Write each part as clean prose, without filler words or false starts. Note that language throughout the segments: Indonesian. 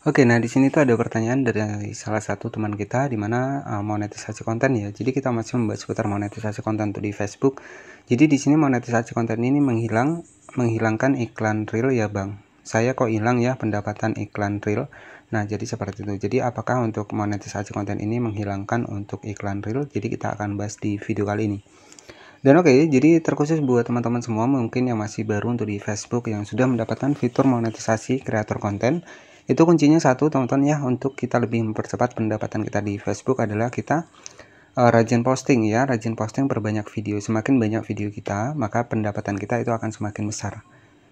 Oke, nah di sini tuh ada pertanyaan dari salah satu teman kita di mana monetisasi konten ya. Jadi kita masih membahas seputar monetisasi konten tuh di Facebook. Jadi di sini monetisasi konten ini menghilangkan iklan real ya, Bang. Saya kok hilang ya pendapatan iklan real. Nah, jadi seperti itu. Jadi apakah untuk monetisasi konten ini menghilangkan untuk iklan real? Jadi kita akan bahas di video kali ini. Dan oke, jadi terkhusus buat teman-teman semua mungkin yang masih baru untuk di Facebook yang sudah mendapatkan fitur monetisasi kreator konten, itu kuncinya satu teman-teman ya, untuk kita lebih mempercepat pendapatan kita di Facebook adalah kita rajin posting ya, rajin posting, perbanyak video. Semakin banyak video kita, maka pendapatan kita itu akan semakin besar.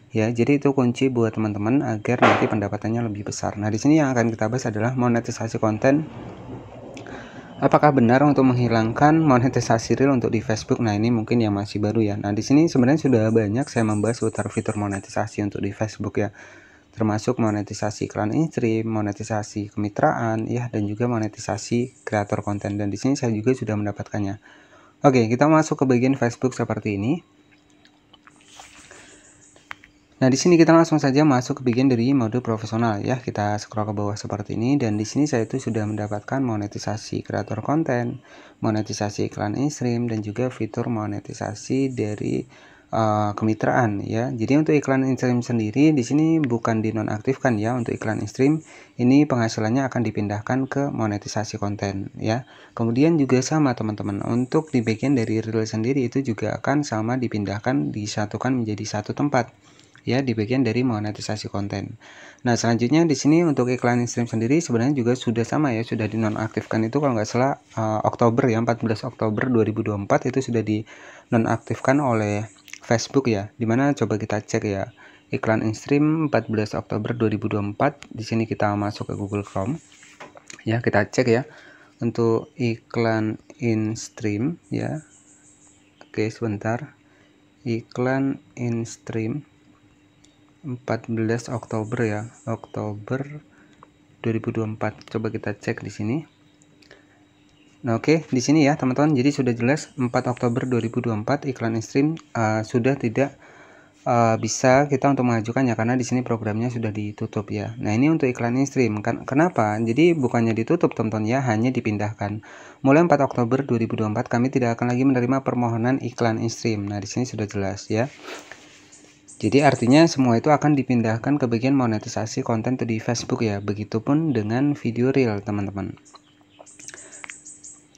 Ya, jadi itu kunci buat teman-teman agar nanti pendapatannya lebih besar. Nah, di sini yang akan kita bahas adalah monetisasi konten. Apakah benar untuk menghilangkan monetisasi real untuk di Facebook? Nah, ini mungkin yang masih baru ya. Nah, di sini sebenarnya sudah banyak saya membahas seputar fitur monetisasi untuk di Facebook ya. Termasuk monetisasi iklan in-stream, monetisasi kemitraan ya, dan juga monetisasi kreator konten. Dan di sini saya juga sudah mendapatkannya. Oke, kita masuk ke bagian Facebook seperti ini. Nah, di sini kita langsung saja masuk ke bagian dari mode profesional ya. Kita scroll ke bawah seperti ini dan di sini saya itu sudah mendapatkan monetisasi kreator konten, monetisasi iklan in-stream dan juga fitur monetisasi dari kemitraan ya. Jadi untuk iklan in-stream sendiri di sini bukan dinonaktifkan ya. Untuk iklan in-stream ini penghasilannya akan dipindahkan ke monetisasi konten ya. Kemudian juga sama teman-teman, untuk di bagian dari reel sendiri itu juga akan sama dipindahkan, disatukan menjadi satu tempat ya di bagian dari monetisasi konten. Nah, selanjutnya di sini untuk iklan in-stream sendiri sebenarnya juga sudah sama ya, sudah dinonaktifkan itu kalau nggak salah Oktober ya, 14 Oktober 2024 itu sudah dinonaktifkan oleh Facebook ya. Dimana coba kita cek ya, iklan in-stream 14 Oktober 2024. Di sini kita masuk ke Google Chrome. Ya, kita cek ya untuk iklan in-stream ya. Oke, sebentar. Iklan in-stream 14 Oktober ya, Oktober 2024. Coba kita cek di sini. Nah, oke, di sini ya teman-teman. Jadi sudah jelas 4 Oktober 2024 iklan in-stream sudah tidak bisa kita untuk mengajukannya karena di sini programnya sudah ditutup ya. Nah, ini untuk iklan in-stream kan. Kenapa? Jadi bukannya ditutup teman-teman ya, hanya dipindahkan. Mulai 4 Oktober 2024 kami tidak akan lagi menerima permohonan iklan in-stream. Nah, di sini sudah jelas ya. Jadi artinya semua itu akan dipindahkan ke bagian monetisasi konten di Facebook ya. Begitupun dengan video reel teman-teman.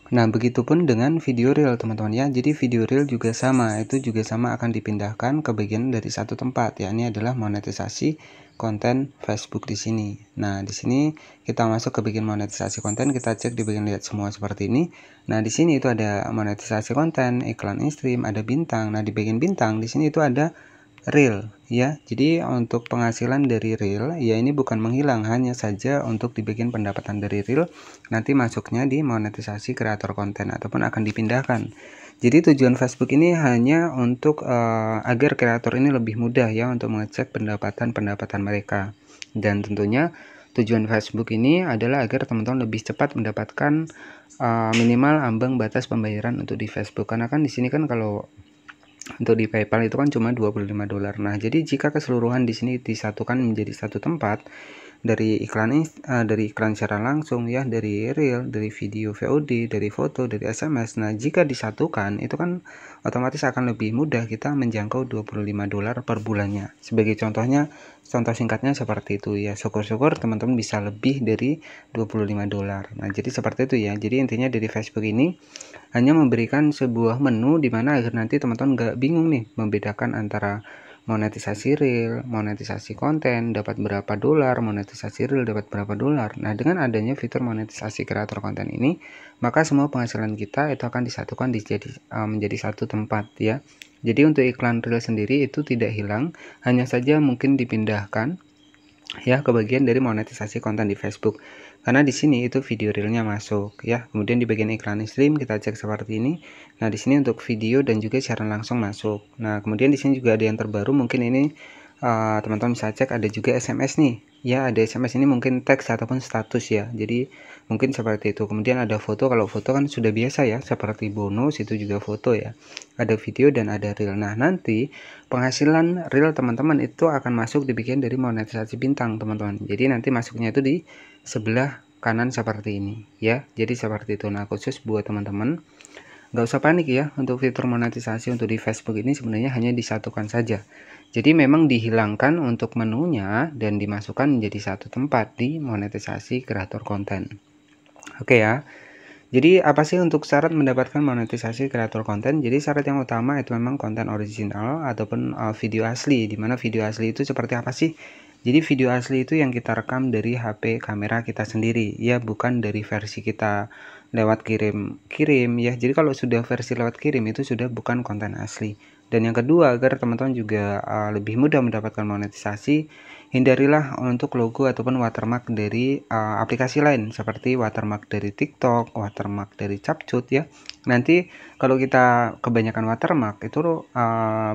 Nah, begitupun dengan video reel teman-teman ya. Jadi video reel juga sama, itu juga sama akan dipindahkan ke bagian dari satu tempat ya. Ini adalah monetisasi konten Facebook di sini. Nah, di sini kita masuk ke bagian monetisasi konten, kita cek di bagian lihat semua seperti ini. Nah, di sini itu ada monetisasi konten, iklan in-stream, ada bintang. Nah, di bagian bintang di sini itu ada reel ya. Jadi untuk penghasilan dari reel ya ini bukan menghilang, hanya saja untuk di bagian pendapatan dari reel nanti masuknya di monetisasi kreator konten ataupun akan dipindahkan. Jadi tujuan Facebook ini hanya untuk agar kreator ini lebih mudah ya untuk mengecek pendapatan mereka. Dan tentunya tujuan Facebook ini adalah agar teman-teman lebih cepat mendapatkan minimal ambang batas pembayaran untuk di Facebook. Karena kan di sini kan kalau untuk di PayPal itu kan cuma $25. Nah, jadi jika keseluruhan di sini disatukan menjadi satu tempat dari iklan secara langsung ya, dari reel, dari video VOD, dari foto, dari SMS. Nah, jika disatukan itu kan otomatis akan lebih mudah kita menjangkau $25 per bulannya. Sebagai contohnya, contoh singkatnya seperti itu ya. Syukur-syukur teman-teman bisa lebih dari $25. Nah, jadi seperti itu ya. Jadi intinya dari Facebook ini hanya memberikan sebuah menu di mana agar nanti teman-teman nggak bingung nih membedakan antara monetisasi reel, monetisasi konten dapat berapa dolar, monetisasi reel dapat berapa dolar. Nah, dengan adanya fitur monetisasi kreator konten ini, maka semua penghasilan kita itu akan disatukan menjadi satu tempat ya. Jadi untuk iklan reel sendiri itu tidak hilang, hanya saja mungkin dipindahkan ya ke bagian dari monetisasi konten di Facebook. Karena di sini itu video realnya masuk ya. Kemudian di bagian iklan in-stream kita cek seperti ini. Nah, di sini untuk video dan juga siaran langsung masuk. Nah, kemudian di sini juga ada yang terbaru, mungkin ini teman-teman bisa cek, ada juga SMS nih ya ada SMS ini mungkin teks ataupun status ya, jadi mungkin seperti itu. Kemudian ada foto, kalau foto kan sudah biasa ya, seperti bonus itu juga foto ya, ada video dan ada reel. Nah nanti penghasilan reel teman-teman itu akan masuk di bagian dari monetisasi bintang teman-teman, jadi nanti masuknya itu di sebelah kanan seperti ini ya, jadi seperti itu. Nah khusus buat teman-teman nggak usah panik ya, untuk fitur monetisasi untuk di Facebook ini sebenarnya hanya disatukan saja. Jadi memang dihilangkan untuk menunya dan dimasukkan menjadi satu tempat di monetisasi kreator konten. Oke ya. Jadi apa sih untuk syarat mendapatkan monetisasi kreator konten? Jadi syarat yang utama itu memang konten original ataupun video asli. Dimana video asli itu seperti apa sih? Jadi video asli itu yang kita rekam dari HP kamera kita sendiri ya, bukan dari versi kita lewat kirim ya. Jadi kalau sudah versi lewat kirim itu sudah bukan konten asli. Dan yang kedua, agar teman-teman juga lebih mudah mendapatkan monetisasi, hindarilah untuk logo ataupun watermark dari aplikasi lain seperti watermark dari TikTok, watermark dari Capcut ya. Nanti kalau kita kebanyakan watermark itu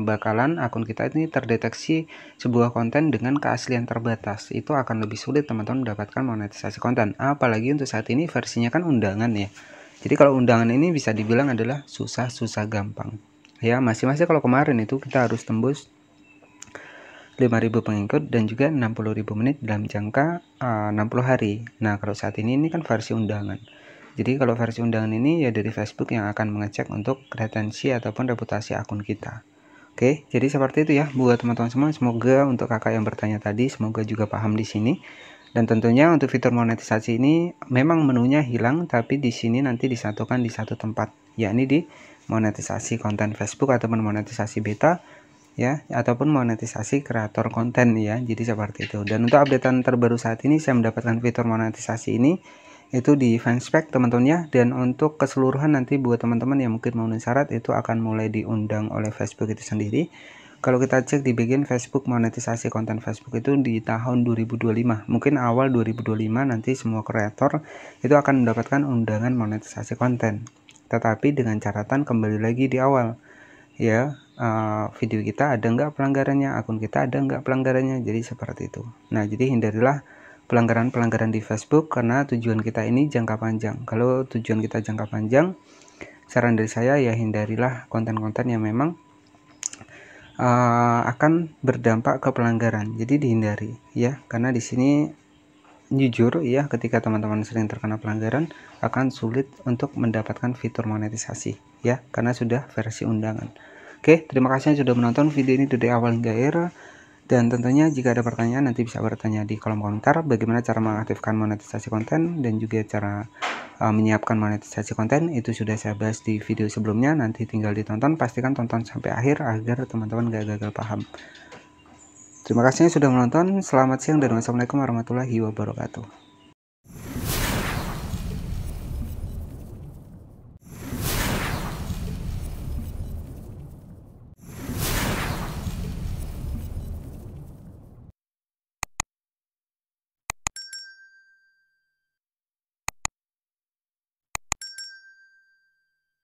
bakalan akun kita ini terdeteksi sebuah konten dengan keaslian terbatas. Itu akan lebih sulit teman-teman mendapatkan monetisasi konten. Apalagi untuk saat ini versinya kan undangan ya. Jadi kalau undangan ini bisa dibilang adalah susah-susah gampang. Ya, masing-masing kalau kemarin itu kita harus tembus 5.000 pengikut dan juga 60.000 menit dalam jangka 60 hari. Nah, kalau saat ini kan versi undangan. Jadi kalau versi undangan ini ya dari Facebook yang akan mengecek untuk retensi ataupun reputasi akun kita. Oke, jadi seperti itu ya buat teman-teman semua. Semoga untuk kakak yang bertanya tadi, semoga juga paham di sini. Dan tentunya untuk fitur monetisasi ini memang menunya hilang, tapi di sini nanti disatukan di satu tempat, yakni di monetisasi konten Facebook ataupun monetisasi beta ya, ataupun monetisasi kreator konten ya. Jadi seperti itu. Dan untuk updatean terbaru saat ini saya mendapatkan fitur monetisasi ini itu di fanspage teman-teman ya. Dan untuk keseluruhan nanti buat teman-teman yang mungkin memenuhi syarat itu akan mulai diundang oleh Facebook itu sendiri. Kalau kita cek di bagian Facebook monetisasi konten Facebook itu di tahun 2025, mungkin awal 2025 nanti semua kreator itu akan mendapatkan undangan monetisasi konten. Tetapi dengan catatan kembali lagi di awal ya, video kita ada nggak pelanggarannya, akun kita ada nggak pelanggarannya, jadi seperti itu. Nah jadi hindarilah pelanggaran-pelanggaran di Facebook karena tujuan kita ini jangka panjang. Kalau tujuan kita jangka panjang, saran dari saya ya hindarilah konten-konten yang memang akan berdampak ke pelanggaran, jadi dihindari ya, karena di sini jujur ya, ketika teman-teman sering terkena pelanggaran akan sulit untuk mendapatkan fitur monetisasi ya, karena sudah versi undangan. Oke, terima kasih yang sudah menonton video ini dari awal hingga akhir. Dan tentunya jika ada pertanyaan nanti bisa bertanya di kolom komentar bagaimana cara mengaktifkan monetisasi konten dan juga cara menyiapkan monetisasi konten. Itu sudah saya bahas di video sebelumnya, nanti tinggal ditonton, pastikan tonton sampai akhir agar teman-teman gak gagal paham. Terima kasih yang sudah menonton, selamat siang dan wassalamualaikum warahmatullahi wabarakatuh.